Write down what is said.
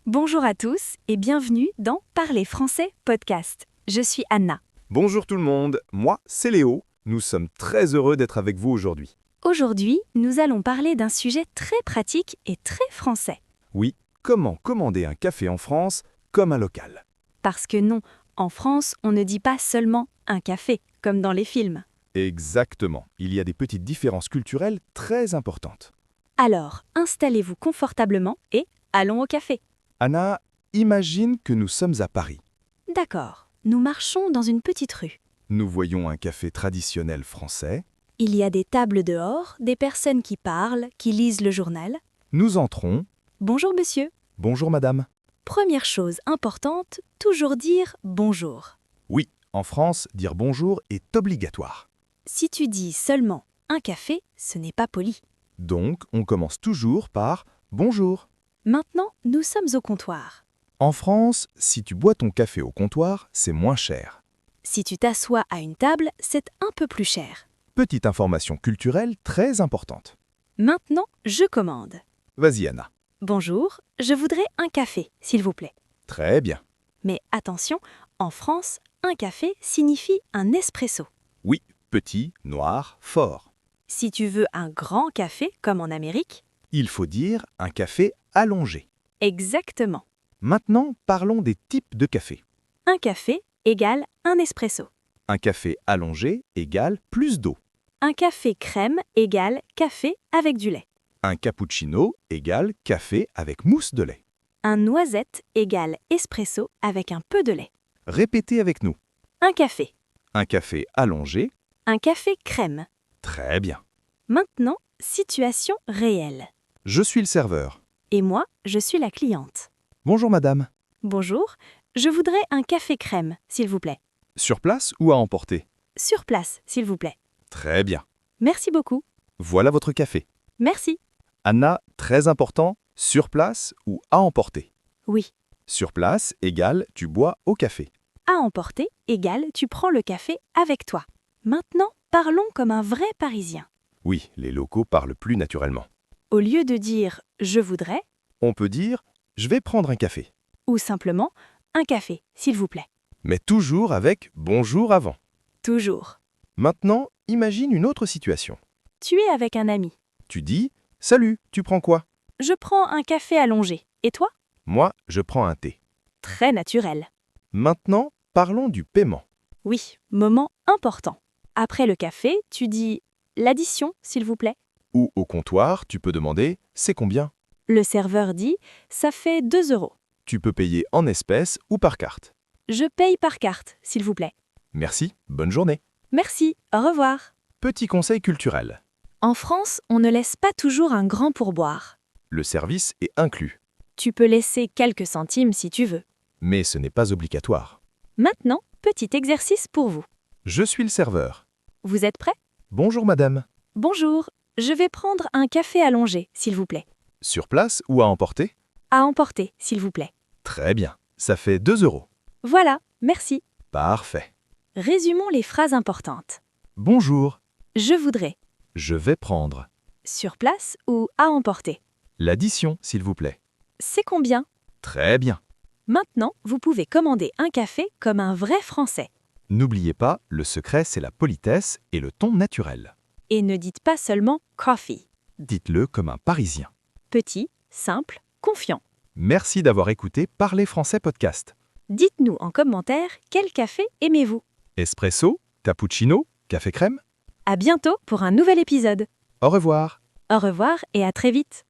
Bonjour à tous et bienvenue dans Parler français podcast. Je suis Anna. Bonjour tout le monde, moi c'est Léo. Nous sommes très heureux d'être avec vous aujourd'hui. Aujourd'hui, nous allons parler d'un sujet très pratique et très français. Oui, comment commander un café en France comme un local? Parce que non, en France, on ne dit pas seulement un café, comme dans les films. Exactement, il y a des petites différences culturelles très importantes. Alors, installez-vous confortablement et allons au café. Anna, imagine que nous sommes à Paris. D'accord, nous marchons dans une petite rue. Nous voyons un café traditionnel français. Il y a des tables dehors, des personnes qui parlent, qui lisent le journal. Nous entrons. Bonjour monsieur. Bonjour madame. Première chose importante, toujours dire bonjour. Oui, en France, dire bonjour est obligatoire. Si tu dis seulement un café, ce n'est pas poli. Donc, on commence toujours par bonjour. Maintenant, nous sommes au comptoir. En France, si tu bois ton café au comptoir, c'est moins cher. Si tu t'assois à une table, c'est un peu plus cher. Petite information culturelle très importante. Maintenant, je commande. Vas-y Anna. Bonjour, je voudrais un café, s'il vous plaît. Très bien. Mais attention, en France, un café signifie un espresso. Oui, petit, noir, fort. Si tu veux un grand café, comme en Amérique, Il faut dire un café allongé. exactement. Maintenant, parlons des types de café. Un café égale un espresso. Un café allongé égale plus d'eau. Un café crème égale café avec du lait. Un cappuccino égale café avec mousse de lait. Un noisette égale espresso avec un peu de lait. Répétez avec nous. Un café. Un café allongé. Un café crème. Très bien. Maintenant, situation réelle. Je suis le serveur. Et moi, je suis la cliente. Bonjour madame. Bonjour, je voudrais un café crème, s'il vous plaît. Sur place ou à emporter? Sur place, s'il vous plaît. Très bien. Merci beaucoup. Voilà votre café. Merci. Anna, très important, sur place ou à emporter? Oui. Sur place égale tu bois au café. À emporter égale tu prends le café avec toi. Maintenant, parlons comme un vrai Parisien. Oui, les locaux parlent plus naturellement. Au lieu de dire je voudrais On peut dire je vais prendre un café, ou simplement un café, s'il vous plaît. mais toujours avec bonjour avant. Toujours. Maintenant, imagine une autre situation. Tu es avec un ami. Tu dis salut, tu prends quoi? Je prends un café allongé. Et toi? Moi, je prends un thé. Très naturel. Maintenant, parlons du paiement. Oui, moment important. Après le café, tu dis l'addition, s'il vous plaît. Ou au comptoir, tu peux demander c'est combien? Le serveur dit ça fait 2 €. Tu peux payer en espèces ou par carte. Je paye par carte, s'il vous plaît. Merci, bonne journée. Merci, au revoir. Petit conseil culturel. En France, on ne laisse pas toujours un grand pourboire. Le service est inclus, Tu peux laisser quelques centimes si tu veux. mais ce n'est pas obligatoire. Maintenant, petit exercice pour vous. Je suis le serveur. Vous êtes prêts? Bonjour madame. Bonjour, je vais prendre un café allongé, s'il vous plaît. Sur place ou à emporter? À emporter, s'il vous plaît. Très bien, ça fait 2 €. Voilà, merci. Parfait. Résumons les phrases importantes. Bonjour, Je voudrais. je vais prendre. Sur place ou à emporter. L'addition, s'il vous plaît. C'est combien? Très bien. Maintenant, vous pouvez commander un café comme un vrai Français. N'oubliez pas, le secret, c'est la politesse et le ton naturel. Et ne dites pas seulement coffee. Dites-le comme un Parisien. Petit, simple, confiant. Merci d'avoir écouté Parler français podcast. Dites-nous en commentaire quel café aimez-vous. Espresso, cappuccino, café crème? À bientôt pour un nouvel épisode. Au revoir. Au revoir et à très vite.